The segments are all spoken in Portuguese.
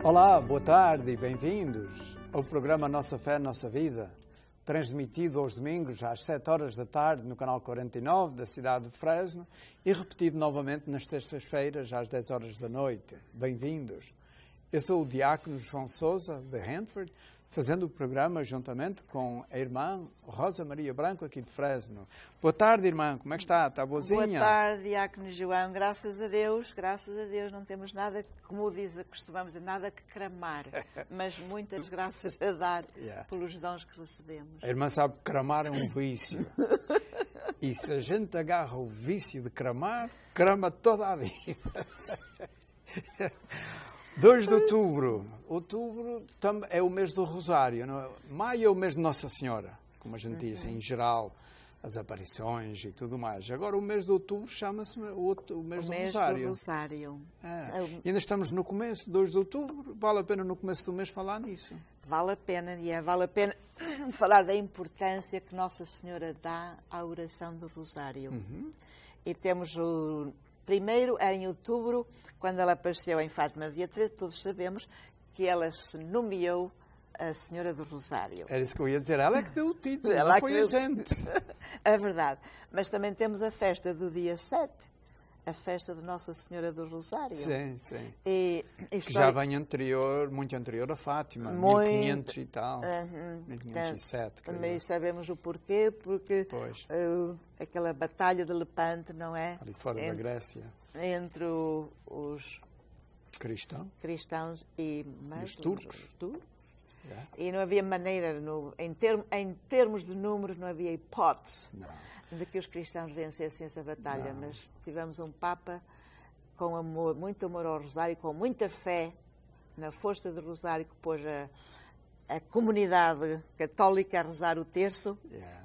Olá, boa tarde e bem-vindos ao programa Nossa Fé, Nossa Vida, transmitido aos domingos às 7 horas da tarde no canal 49 da cidade de Fresno e repetido novamente nas terças-feiras às 10 horas da noite. Bem-vindos. Eu sou o diácono João Sousa, de Hanford, fazendo o programa juntamente com a irmã Rosa Maria Branco, aqui de Fresno. Boa tarde, irmã. Como é que está? Está boazinha? Boa tarde, diácono João. Graças a Deus, não temos nada, como costumamos dizer, nada que cramar, mas muitas graças a dar pelos dons que recebemos. A irmã sabe que cramar é um vício. E se a gente agarra o vício de cramar, crama toda a vida. 2 de outubro. Outubro é o mês do Rosário. Não é? Maio é o mês de Nossa Senhora, como a gente diz, em geral, as aparições e tudo mais. Agora, o mês de outubro chama-se o mês do Rosário. Do Rosário. E ainda estamos no começo, 2 de outubro. Vale a pena no começo do mês falar nisso. Vale a pena falar da importância que Nossa Senhora dá à oração do Rosário. E temos primeiro, em outubro, quando ela apareceu em Fátima, dia 13, todos sabemos que ela se nomeou a Senhora do Rosário. Era isso que eu ia dizer. Ela é que deu o título, ela não foi a gente. É verdade. Mas também temos a festa do dia 7, a festa de Nossa Senhora do Rosário. Sim, sim. Que já vem muito anterior a Fátima, 1500 e tal, 1507. Também sabemos o porquê, porque aquela batalha de Lepante, não é? Ali fora da Grécia. Entre os cristãos e os turcos. E não havia maneira, em termos de números, não havia hipótese de que os cristãos vencessem essa batalha. Mas tivemos um Papa com amor, muito amor ao Rosário, com muita fé na força do Rosário, que pôs a comunidade católica a rezar o terço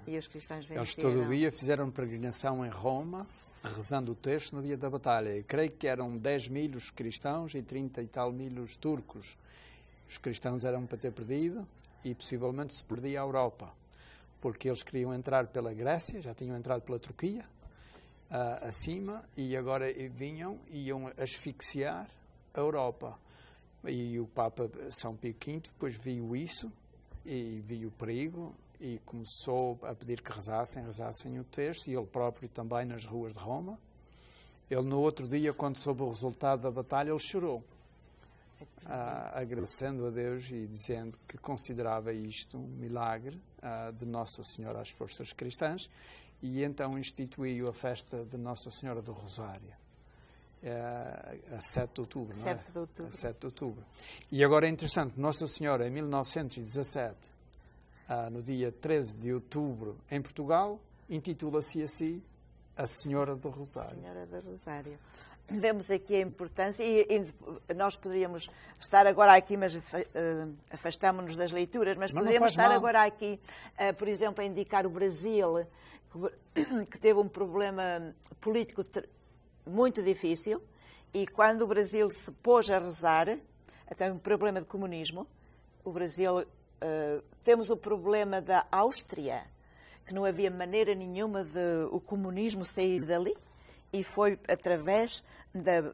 e os cristãos venceram. Eles todo dia fizeram peregrinação em Roma, rezando o terço no dia da batalha. E creio que eram 10 mil os cristãos e 30 e tal mil os turcos. Os cristãos eram para ter perdido e possivelmente se perdia a Europa, porque eles queriam entrar pela Grécia, já tinham entrado pela Turquia, acima, e agora iam asfixiar a Europa. E o Papa São Pio V depois viu isso, e viu o perigo, e começou a pedir que rezassem o terço, e ele próprio também nas ruas de Roma. Ele, no outro dia, quando soube o resultado da batalha, ele chorou, agradecendo a Deus e dizendo que considerava isto um milagre de Nossa Senhora às forças cristãs, e então instituiu a festa de Nossa Senhora do Rosário, a 7 de outubro, não é? 7 de outubro. A 7 de outubro. E agora é interessante, Nossa Senhora, em 1917, no dia 13 de outubro, em Portugal, intitula-se assim a Senhora do Rosário. Senhora do Rosário. Vemos aqui a importância, e nós poderíamos estar agora aqui, mas afastamos-nos das leituras, mas poderíamos estar agora aqui, por exemplo, a indicar o Brasil, que teve um problema político muito difícil, e quando o Brasil se pôs a rezar, até um problema de comunismo, o Brasil, temos o problema da Áustria, que não havia maneira nenhuma de o comunismo sair dali, e foi através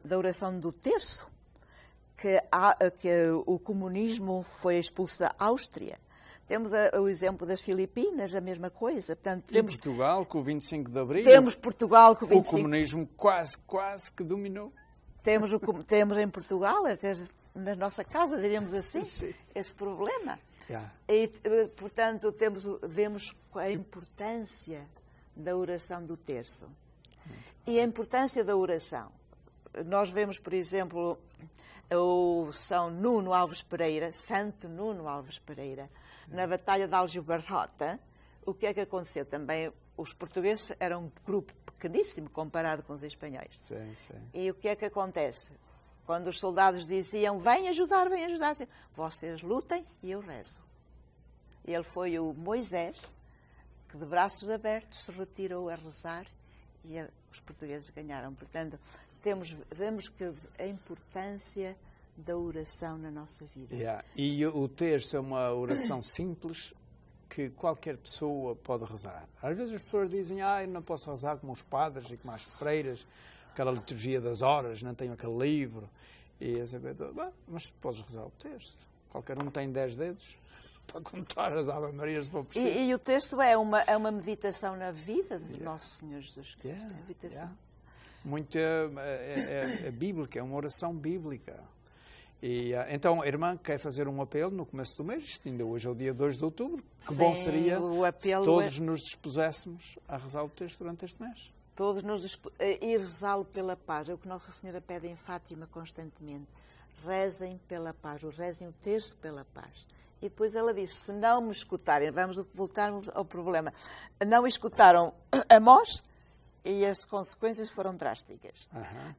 da oração do terço que o comunismo foi expulso da Áustria. Temos o exemplo das Filipinas, a mesma coisa. Portanto, temos Portugal, com o 25 de Abril. Temos Portugal com o 25. O comunismo quase que dominou. Temos em Portugal, na nossa casa, diríamos assim, esse problema. E, portanto, vemos a importância da oração do terço. E a importância da oração. Nós vemos, por exemplo, o São Nuno Alves Pereira, Santo Nuno Alves Pereira, na Batalha de Aljubarrota. O que é que aconteceu? Também os portugueses eram um grupo pequeníssimo comparado com os espanhóis. Sim. E o que é que acontece? Quando os soldados diziam, vem ajudar, assim, vocês lutem e eu rezo. Ele foi o Moisés que, de braços abertos, se retirou a rezar e os portugueses ganharam. Portanto, vemos que a importância da oração na nossa vida. E o terço é uma oração simples que qualquer pessoa pode rezar. Às vezes as pessoas dizem, eu não posso rezar como os padres e como as freiras, aquela liturgia das horas, não tenho aquele livro. E a Isabel, mas podes rezar o texto. Qualquer um tem 10 dedos para contar as Ave Marias de preciso. E o texto é uma meditação na vida de Nosso Senhor Jesus Cristo. É meditação. Muito é bíblica, é uma oração bíblica. E, então, a irmã quer fazer um apelo no começo do mês, isto ainda hoje é o dia 2 de outubro, que bom seria se todos nos dispuséssemos a rezar o texto durante este mês. Todos e rezá-lo pela paz, é o que Nossa Senhora pede em Fátima constantemente. Rezem pela paz, rezem o texto pela paz. E depois ela diz, se não me escutarem, vamos voltar ao problema, não escutaram Amós, e as consequências foram drásticas.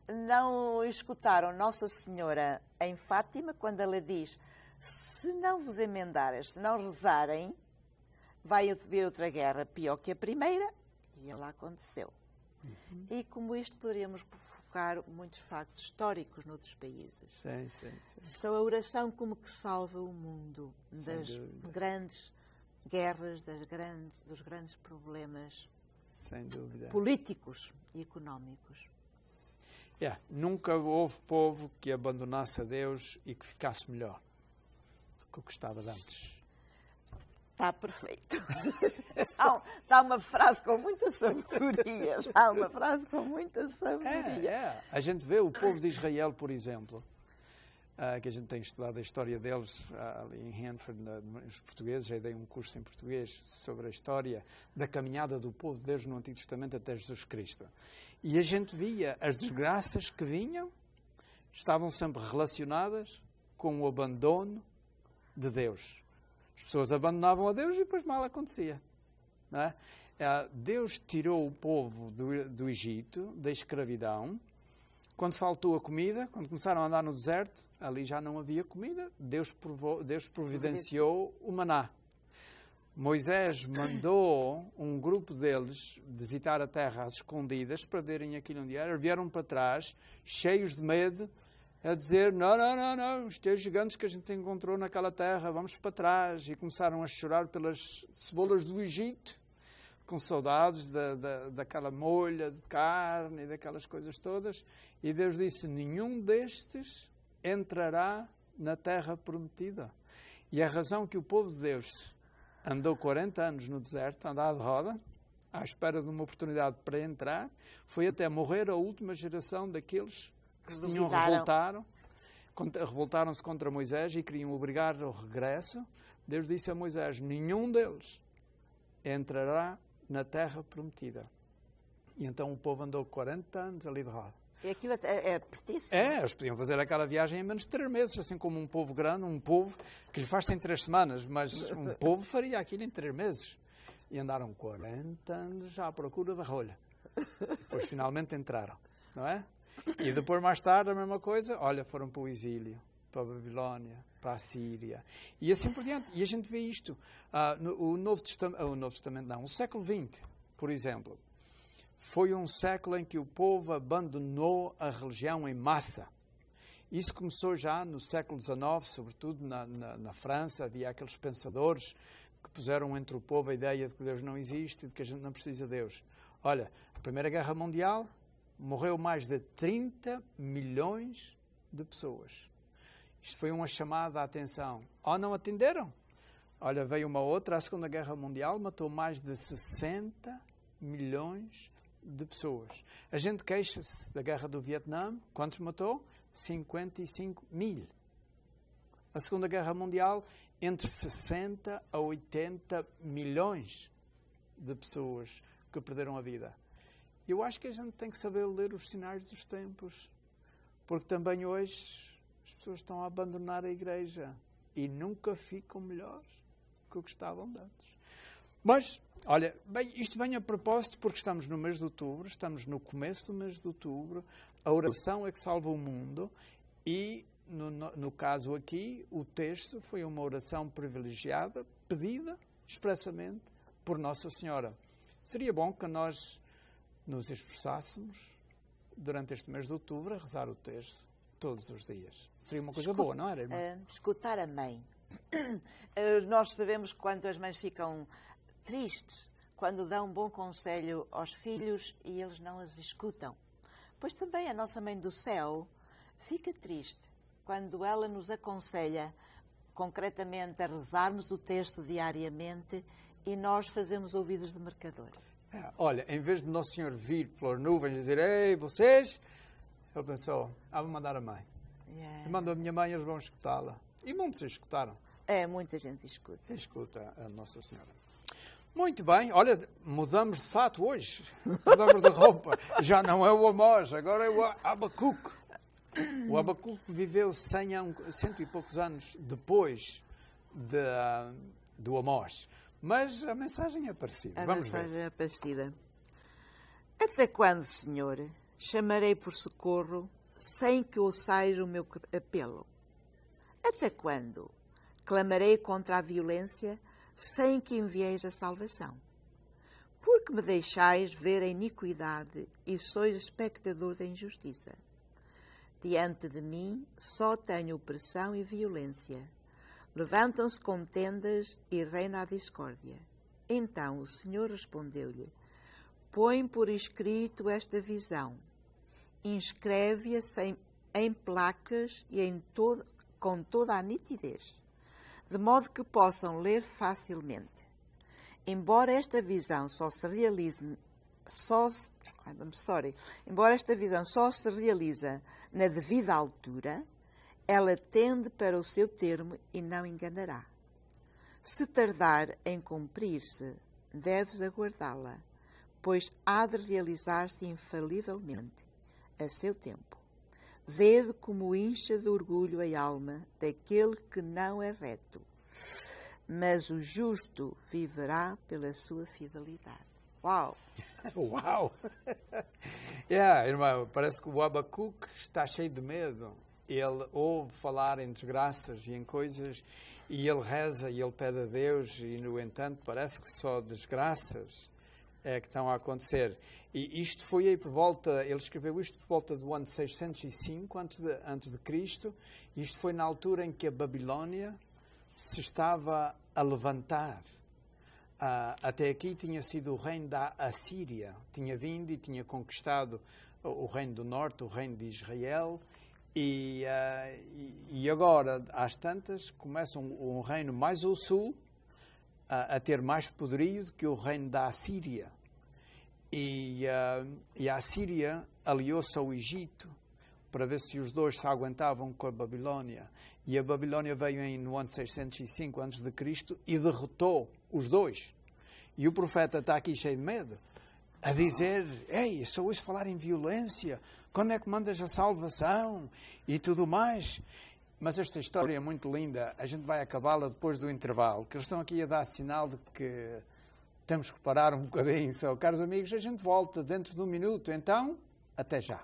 Não escutaram Nossa Senhora em Fátima, quando ela diz, se não vos emendarem, se não rezarem, vai haver outra guerra pior que a primeira, e ela aconteceu. E como isto poderíamos focar muitos factos históricos noutros países. Sim. Só a oração como que salva o mundo das grandes guerras, dos grandes problemas sem dúvida. Políticos e económicos. Nunca houve povo que abandonasse a Deus e que ficasse melhor do que o que estava antes. Está perfeito. Está uma frase com muita sabedoria. A gente vê o povo de Israel, por exemplo, que a gente tem estudado a história deles ali em Hanford, os portugueses, já dei um curso em português sobre a história da caminhada do povo de Deus no Antigo Testamento até Jesus Cristo. E a gente via as desgraças que vinham, estavam sempre relacionadas com o abandono de Deus. As pessoas abandonavam a Deus e depois mal acontecia. Não é? Deus tirou o povo do Egito, da escravidão. Quando faltou a comida, quando começaram a andar no deserto, ali já não havia comida, Deus providenciou o maná. Moisés mandou um grupo deles visitar a terra às escondidas para verem aquilo onde era. Vieram para trás, cheios de medo, a dizer, não, os teus gigantes que a gente encontrou naquela terra, vamos para trás. E começaram a chorar pelas cebolas do Egito, com saudades daquela molha de carne e daquelas coisas todas. E Deus disse, nenhum destes entrará na terra prometida. E a razão que o povo de Deus andou 40 anos no deserto, andar de roda, à espera de uma oportunidade para entrar, foi até morrer a última geração daqueles que se tinham revoltaram-se contra Moisés e queriam obrigar ao regresso. Deus disse a Moisés, nenhum deles entrará na terra prometida. E então o povo andou 40 anos ali de roda. E aquilo é pertíssimo. Eles podiam fazer aquela viagem em menos de 3 meses, assim como um povo grande, um povo que lhe faz em 3 semanas, mas um povo faria aquilo em 3 meses. E andaram 40 anos à procura da rolha. Depois finalmente entraram, não é? E depois, mais tarde, a mesma coisa, foram para o exílio, para a Babilónia, para a Síria, e assim por diante. E a gente vê isto. O século XX, por exemplo, foi um século em que o povo abandonou a religião em massa. Isso começou já no século XIX, sobretudo na França. Havia aqueles pensadores que puseram entre o povo a ideia de que Deus não existe e de que a gente não precisa de Deus. Olha, a Primeira Guerra Mundial morreu mais de 30 milhões de pessoas. Isto foi uma chamada à atenção. Não atenderam? Olha, veio uma outra, a Segunda Guerra Mundial matou mais de 60 milhões de pessoas. A gente queixa-se da Guerra do Vietnã. Quantos matou? 55 mil. A Segunda Guerra Mundial, entre 60 a 80 milhões de pessoas que perderam a vida. Eu acho que a gente tem que saber ler os sinais dos tempos, porque também hoje as pessoas estão a abandonar a igreja e nunca ficam melhores do que estavam antes. Mas, olha, isto vem a propósito porque estamos no mês de outubro, estamos no começo do mês de outubro, a oração é que salva o mundo e, no caso aqui, o texto foi uma oração privilegiada, pedida expressamente por Nossa Senhora. Seria bom que nós nos esforçássemos durante este mês de outubro a rezar o texto todos os dias. Seria uma coisa boa, não era, irmã? Escutar a mãe. Nós sabemos quando as mães ficam tristes quando dão um bom conselho aos filhos e eles não as escutam. Pois também a nossa Mãe do Céu fica triste quando ela nos aconselha concretamente a rezarmos o texto diariamente e nós fazemos ouvidos de mercador. Olha, em vez de Nosso Senhor vir pelas nuvens e dizer, ei, vocês, ele pensou, vou mandar a mãe. Yeah. Mandou a minha mãe, eles vão escutá-la. E muitos escutaram. Muita gente escuta. Escuta a Nossa Senhora. Muito bem, olha, mudamos de fato hoje. Mudamos de roupa. Já não é o Amós, agora é o Abacuque. O Abacuque viveu 100 e poucos anos depois do Amós. Mas a mensagem é parecida. Vamos ver. A mensagem é parecida. Até quando, Senhor, chamarei por socorro sem que ouçais o meu apelo? Até quando clamarei contra a violência sem que envieis a salvação? Porque me deixais ver a iniquidade e sois espectador da injustiça. Diante de mim só tenho opressão e violência. Levantam-se contendas e reina a discórdia. Então o Senhor respondeu-lhe, põe por escrito esta visão, inscreve-a em placas e com toda a nitidez, de modo que possam ler facilmente. Embora esta visão só se realize na devida altura, ela tende para o seu termo e não enganará. Se tardar em cumprir-se, deves aguardá-la, pois há de realizar-se infalivelmente a seu tempo. Vede como incha de orgulho a alma daquele que não é reto, mas o justo viverá pela sua fidelidade. Uau! Uau! Irmão, parece que o Abacuque está cheio de medo. Ele ouve falar em desgraças e em coisas, e ele reza e ele pede a Deus, e no entanto parece que só desgraças é que estão a acontecer. E isto foi aí por volta, ele escreveu isto por volta do ano 605 antes de Cristo, e isto foi na altura em que a Babilónia se estava a levantar. Até aqui tinha sido o reino da Assíria, tinha vindo e tinha conquistado o reino do norte, o reino de Israel, e agora, às tantas, começa um reino mais ao sul a ter mais poderio do que o reino da Assíria. E a Assíria aliou-se ao Egito para ver se os dois se aguentavam com a Babilónia. E a Babilónia veio no ano 605 a.C. e derrotou os dois. E o profeta está aqui cheio de medo, a dizer, ei, só ouço falar em violência, quando é que mandas a salvação e tudo mais? Mas esta história é muito linda, a gente vai acabá-la depois do intervalo, que eles estão aqui a dar sinal de que temos que parar um bocadinho. Só, caros amigos, a gente volta dentro de um minuto, então, até já.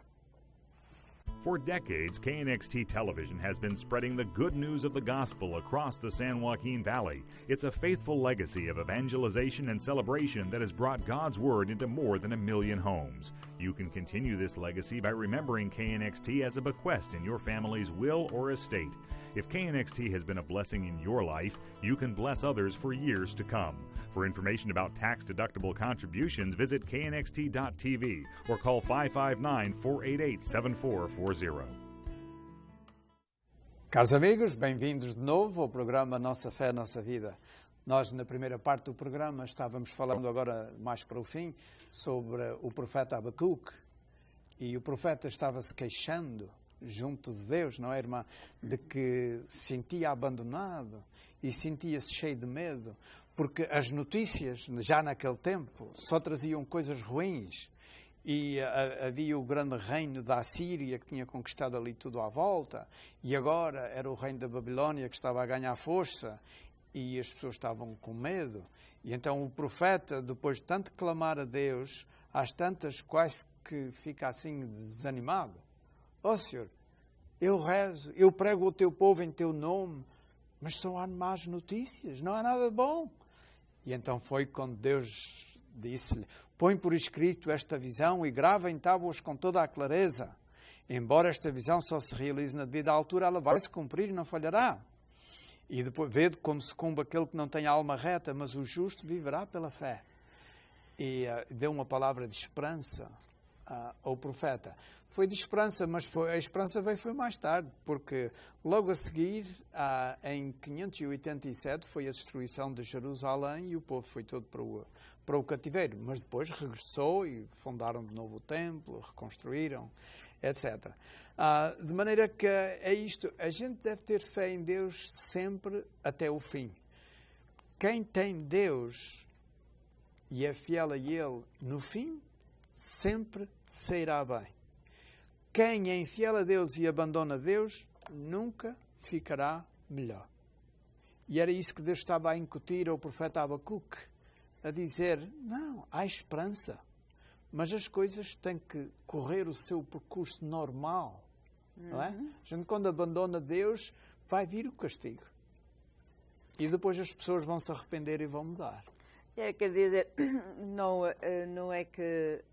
For decades, KNXT Television has been spreading the good news of the gospel across the San Joaquin Valley. It's a faithful legacy of evangelization and celebration that has brought God's Word into more than 1 million homes. You can continue this legacy by remembering KNXT as a bequest in your family's will or estate. If KNXT has been a blessing in your life, you can bless others for years to come. For information about tax-deductible contributions, visit knxt.tv or call 559-488-7440. Caros amigos, bem-vindos de novo ao programa Nossa Fé, Nossa Vida. Nós, na primeira parte do programa, estávamos falando agora, mais para o fim, sobre o profeta Abacuque. E o profeta estava-se queixando junto de Deus, não é, irmã? De que se sentia abandonado e sentia-se cheio de medo, porque as notícias, já naquele tempo, só traziam coisas ruins. E havia o grande reino da Assíria que tinha conquistado ali tudo à volta, e agora era o reino da Babilónia que estava a ganhar força, e as pessoas estavam com medo. E então o profeta, depois de tanto clamar a Deus, às tantas quase que fica assim desanimado. Ó Senhor, eu rezo, eu prego o teu povo em teu nome, mas só há más notícias, não há nada bom. E então foi quando Deus disse-lhe, põe por escrito esta visão e grava em tábuas com toda a clareza. Embora esta visão só se realize na devida altura, ela vai se cumprir e não falhará. E depois vede como sucumbe aquele que não tem a alma reta, mas o justo viverá pela fé. E deu uma palavra de esperança ao profeta. foi de esperança, mas a esperança foi mais tarde, porque logo a seguir, em 587, foi a destruição de Jerusalém e o povo foi todo para o cativeiro. Mas depois regressou e fundaram de novo o templo, reconstruíram, etc. De maneira que é isto, a gente deve ter fé em Deus sempre até o fim. Quem tem Deus e é fiel a Ele no fim, sempre sairá bem. Quem é infiel a Deus e abandona Deus, nunca ficará melhor. E era isso que Deus estava a incutir ao profeta Abacuque, a dizer, não, há esperança, mas as coisas têm que correr o seu percurso normal. Não é? A gente, quando abandona Deus, vai vir o castigo. E depois as pessoas vão se arrepender e vão mudar. Quer dizer, não é que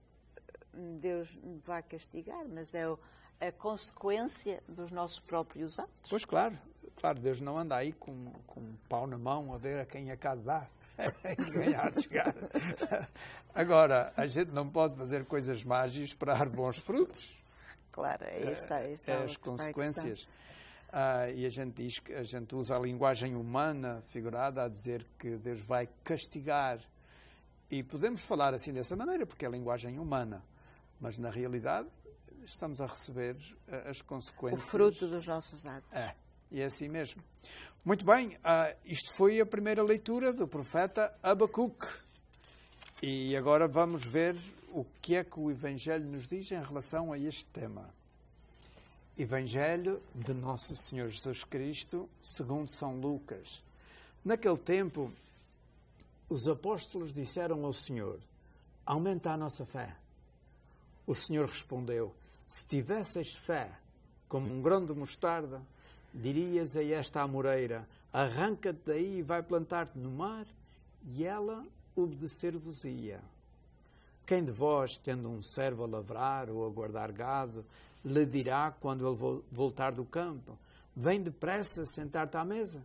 Deus vai castigar, mas é a consequência dos nossos próprios atos. Pois claro, Deus não anda aí com um pau na mão a ver a quem é cá de dar, quem há de chegar. Agora, a gente não pode fazer coisas más e esperar bons frutos. Claro, aí está as consequências. E a gente diz que a gente usa a linguagem humana figurada a dizer que Deus vai castigar. E podemos falar assim dessa maneira, porque é a linguagem humana. Mas, na realidade, estamos a receber as consequências. O fruto dos nossos atos. E é assim mesmo. Muito bem, isto foi a primeira leitura do profeta Abacuque. E agora vamos ver o que é que o Evangelho nos diz em relação a este tema. Evangelho de Nosso Senhor Jesus Cristo, segundo São Lucas. Naquele tempo, os apóstolos disseram ao Senhor, aumenta a nossa fé. O Senhor respondeu, se tivesseis fé como um grão de mostarda, dirias a esta amoreira, arranca-te daí e vai plantar-te no mar, e ela obedecer-vos-ia. Quem de vós, tendo um servo a lavrar ou a guardar gado, lhe dirá, quando ele voltar do campo, vem depressa sentar-te à mesa?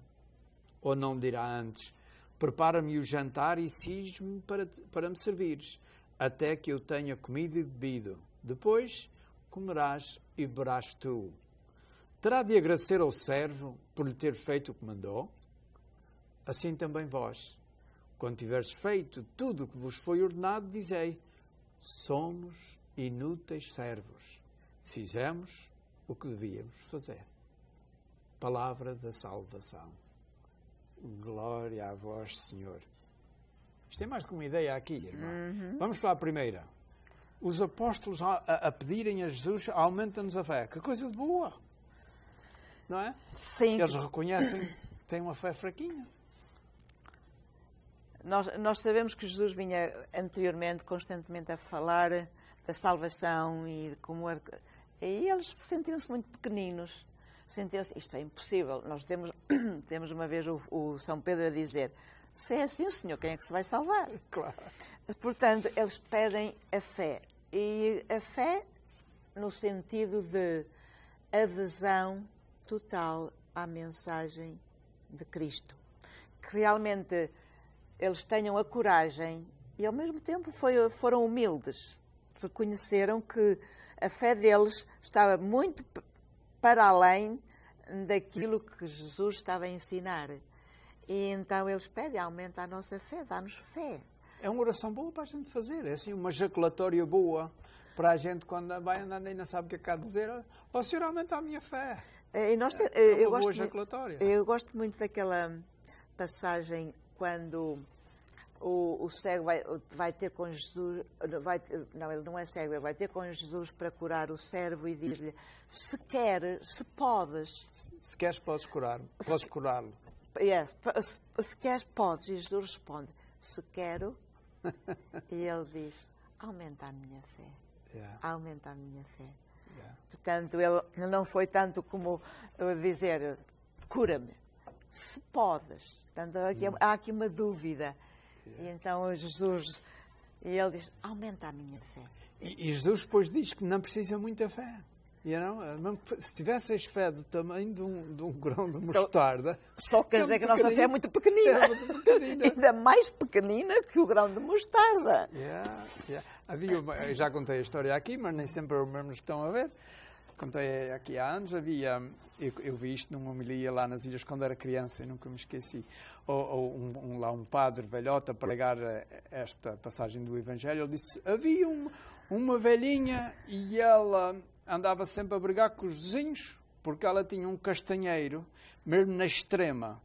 Ou não dirá antes, prepara-me o jantar e cisme para me servires, até que eu tenha comido e bebido. Depois comerás e beberás tu. Terá de agradecer ao servo por lhe ter feito o que mandou? Assim também vós, quando tiveres feito tudo o que vos foi ordenado, dizei, somos inúteis servos. Fizemos o que devíamos fazer. Palavra da salvação. Glória a vós, Senhor. Isto é mais do que uma ideia aqui, irmão. Vamos para a primeira. Os apóstolos a pedirem a Jesus, aumenta-nos a fé. Que coisa de boa. Não é? Sim. Eles reconhecem que têm uma fé fraquinha. Nós sabemos que Jesus vinha anteriormente constantemente a falar da salvação e de como era... E eles sentiram-se muito pequeninos. Sentiram-se, isto é impossível. Nós temos uma vez o São Pedro a dizer, se é assim, Senhor, quem é que se vai salvar? Claro. Portanto, eles pedem a fé. E a fé no sentido de adesão total à mensagem de Cristo. Que realmente eles tenham a coragem e, ao mesmo tempo, foram humildes. Reconheceram que a fé deles estava muito para além daquilo que Jesus estava a ensinar. E então eles pedem, aumenta a nossa fé, dá-nos fé. É uma oração boa para a gente fazer, é assim uma jaculatória boa para a gente quando vai andando e não sabe o que é que há de dizer. Ó Senhor, aumenta a minha fé. E nós é uma boa jaculatória. Eu gosto muito daquela passagem quando o cego vai ter com Jesus, não, ele não é cego, ele vai ter com Jesus para curar o servo e diz-lhe, se podes... Se queres, podes curá-lo. Yes, se queres, podes. E Jesus responde, se quero, e ele diz, aumenta a minha fé. Yeah. Aumenta a minha fé. Yeah. Portanto, ele não foi tanto como dizer, cura-me, se podes. Portanto, há aqui uma dúvida. Yeah. E então Jesus, ele diz, aumenta a minha fé. E Jesus depois diz que não precisa muita fé. Se tivesseis fé do tamanho de um grão de mostarda... Só quer dizer que a nossa fé é muito pequenina. É muito pequenina. Ainda mais pequenina que o grão de mostarda. Eu já contei a história aqui, mas nem sempre os mesmos que estão a ver. Contei aqui há anos, eu vi isto numa homilia lá nas ilhas quando era criança e nunca me esqueci. Um padre velhota a pregar esta passagem do Evangelho, ele disse, havia uma velhinha e ela andava sempre a brigar com os vizinhos, porque ela tinha um castanheiro, mesmo na extrema,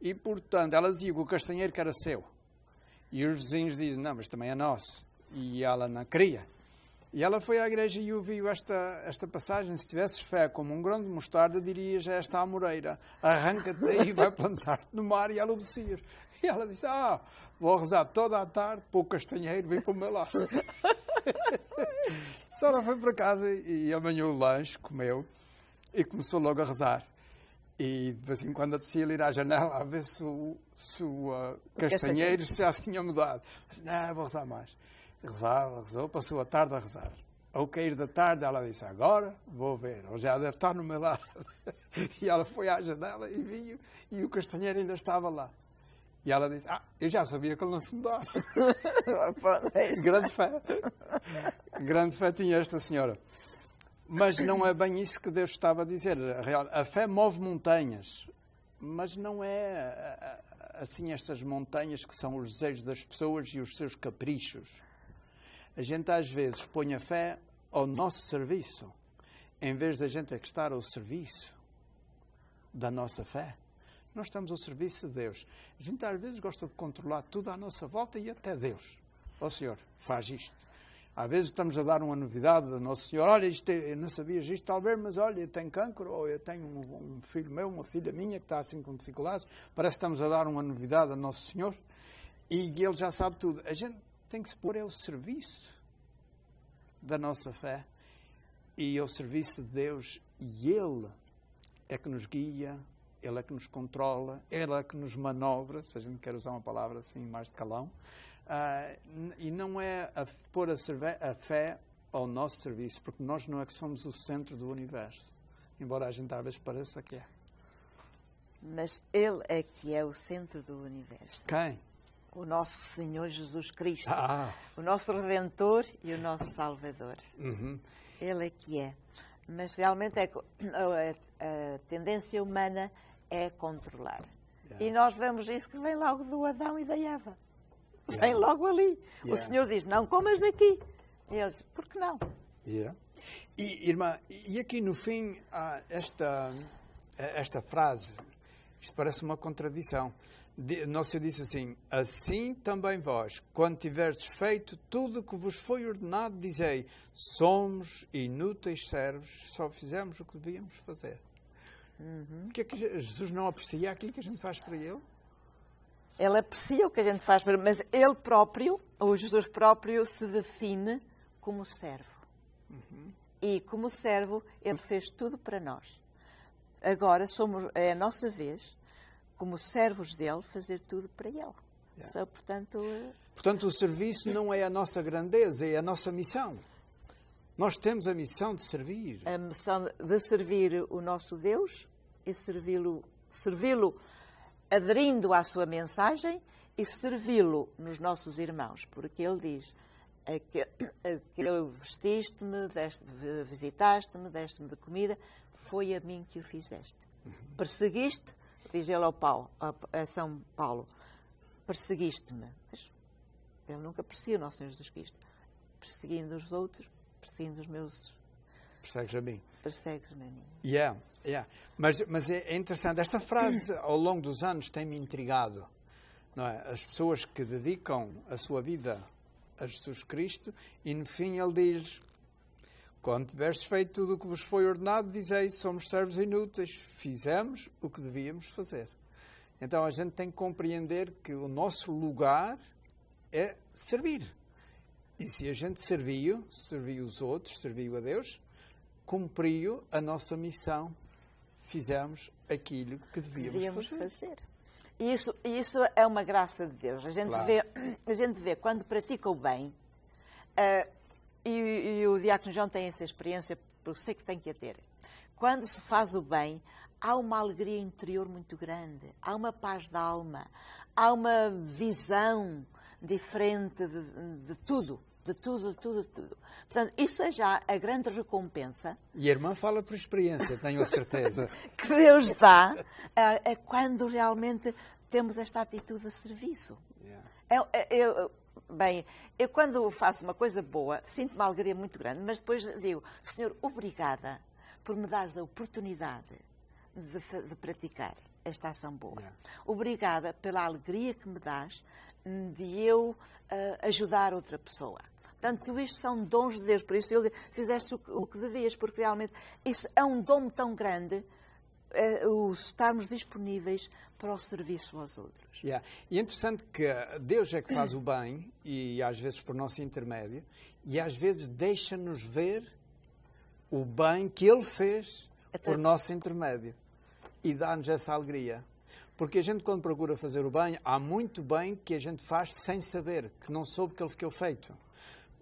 e portanto ela dizia que o castanheiro que era seu. E os vizinhos dizem, não, mas também é nosso. E ela não queria. E ela foi à igreja e ouviu esta passagem. Se tivesses fé como um grão de mostarda, dirias a esta amoreira, arranca-te daí e vai plantar-te no mar, e ela obedecia. E ela disse, vou rezar toda a tarde para o castanheiro vir para o meu lado. A senhora foi para casa e amanhou o lanche, comeu, e começou logo a rezar. E de vez em quando apetecia ir à janela a ver se o castanheiro já se tinha mudado. Mas, não, vou rezar mais. Rezou, passou a tarde a rezar. Ao cair da tarde, ela disse, agora vou ver, ele já deve estar no meu lado. E ela foi à janela e viu, e o castanheiro ainda estava lá. E ela disse, eu já sabia que ele não se mudava. Grande fé. Grande fé tinha esta senhora. Mas não é bem isso que Deus estava a dizer. A fé move montanhas, mas não é assim estas montanhas que são os desejos das pessoas e os seus caprichos. A gente às vezes põe a fé ao nosso serviço, em vez da gente estar ao serviço da nossa fé. Nós estamos ao serviço de Deus. A gente às vezes gosta de controlar tudo à nossa volta e até Deus. Senhor, faz isto. Às vezes estamos a dar uma novidade ao Nosso Senhor. Olha, eu não sabias isto talvez, mas olha, eu tenho cancro, ou eu tenho um filho meu, uma filha minha que está assim com dificuldades. Parece que estamos a dar uma novidade ao Nosso Senhor e Ele já sabe tudo. A gente tem que se pôr ao serviço da nossa fé e ao serviço de Deus, e Ele é que nos guia, Ele é que nos controla, Ele é que nos manobra, se a gente quer usar uma palavra assim mais de calão, e não é pôr a fé ao nosso serviço, porque nós não é que somos o centro do universo, embora a gente às vezes pareça que é. Mas Ele é que é o centro do universo. Quem? O nosso Senhor Jesus Cristo, o nosso Redentor e o nosso Salvador. Uhum. Ele é que é. Mas realmente a tendência humana é controlar. E nós vemos isso que vem logo do Adão e da Eva. Vem logo ali. O Senhor diz, não comas daqui. E ele diz, por que não? E, irmã, e aqui no fim, esta frase, isto parece uma contradição. Nosso Senhor disse assim, assim também vós, quando tiverdes feito tudo o que vos foi ordenado, dizei, somos inúteis servos, só fizemos o que devíamos fazer. Porque é que Jesus não aprecia aquilo que a gente faz para Ele? Ele aprecia o que a gente faz para Ele, mas Ele próprio, ou Jesus próprio, se define como servo. E como servo, Ele fez tudo para nós. Agora é a nossa vez, como servos dele, fazer tudo para ele. Só, portanto, o serviço não é a nossa grandeza, é a nossa missão. Nós temos a missão de servir. A missão de servir o nosso Deus e servi-lo aderindo à sua mensagem e servi-lo nos nossos irmãos. Porque ele diz, vestiste-me, visitaste-me, deste-me de comida, foi a mim que o fizeste. Perseguiste, diz ele a São Paulo, perseguiste-me. Mas ele nunca perseguiu o nosso Senhor Jesus Cristo. Perseguindo os outros, perseguindo os meus... Persegues a mim. Persegues-me a mim. Mas é interessante. Esta frase, ao longo dos anos, tem-me intrigado. Não é? As pessoas que dedicam a sua vida a Jesus Cristo e, no fim, ele diz... Quando tiveres feito tudo o que vos foi ordenado, dizei, somos servos inúteis, fizemos o que devíamos fazer. Então a gente tem que compreender que o nosso lugar é servir. E se a gente serviu os outros, serviu a Deus, cumpriu a nossa missão, fizemos aquilo que devíamos fazer. E isso é uma graça de Deus. A gente vê quando pratica o bem... E o Diácono João tem essa experiência porque sei que tem que a ter. Quando se faz o bem, há uma alegria interior muito grande, há uma paz da alma, há uma visão diferente de tudo. De tudo. Portanto, isso é já a grande recompensa. E a irmã fala por experiência, tenho a certeza. Que Deus dá quando realmente temos esta atitude de serviço. Eu quando faço uma coisa boa, sinto uma alegria muito grande, mas depois digo, Senhor, obrigada por me dares a oportunidade de praticar esta ação boa. Obrigada pela alegria que me dás de eu ajudar outra pessoa. Portanto, tudo isto são dons de Deus. Por isso, ele fizeste o que devias, porque realmente isso é um dom tão grande, estarmos disponíveis para o serviço aos outros. E é interessante que Deus é que faz o bem, e às vezes por nosso intermédio, e às vezes deixa-nos ver o bem que Ele fez por nosso intermédio. E dá-nos essa alegria. Porque a gente, quando procura fazer o bem, há muito bem que a gente faz sem saber, que não soube que ele ficou feito.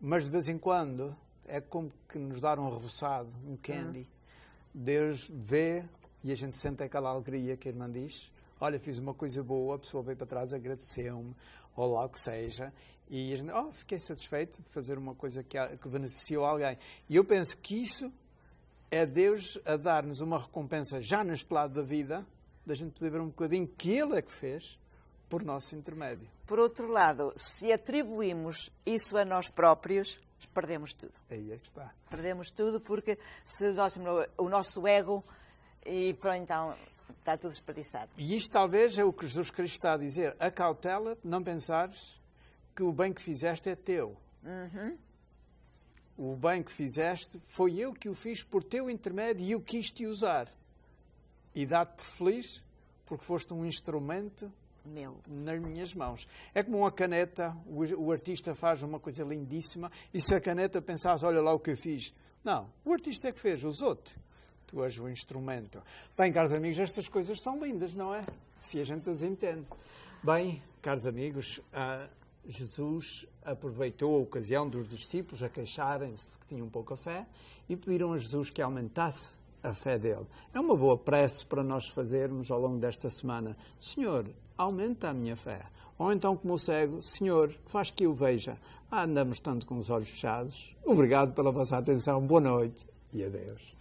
Mas de vez em quando, é como que nos dar um reboçado, um candy. Deus vê e a gente sente aquela alegria que a irmã diz. Olha, fiz uma coisa boa, a pessoa veio para trás, agradeceu-me, ou lá o que seja. E a gente, fiquei satisfeito de fazer uma coisa que beneficiou alguém. E eu penso que isso é Deus a dar-nos uma recompensa já neste lado da vida, da gente poder ver um bocadinho que Ele é que fez por nosso intermédio. Por outro lado, se atribuímos isso a nós próprios, perdemos tudo. Aí é que está. Perdemos tudo porque se nós, o nosso ego, e pronto, então está tudo desperdiçado. E isto talvez é o que Jesus Cristo está a dizer. Acautela-te, não pensares que o bem que fizeste é teu. O bem que fizeste foi eu que o fiz por teu intermédio e eu quis te usar. E dá-te feliz porque foste um instrumento meu nas minhas mãos. É como uma caneta, o artista faz uma coisa lindíssima e se a caneta pensasse, olha lá o que eu fiz. Não, o artista é que fez, usou-te. Tu és o instrumento. Bem, caros amigos, estas coisas são lindas, não é? Se a gente as entende. Bem, caros amigos, Jesus aproveitou a ocasião dos discípulos a queixarem-se de que tinham pouca fé e pediram a Jesus que aumentasse a fé dele. É uma boa prece para nós fazermos ao longo desta semana. Senhor, aumenta a minha fé. Ou então, como o cego, Senhor, faz que eu veja. Andamos tanto com os olhos fechados. Obrigado pela vossa atenção. Boa noite e adeus.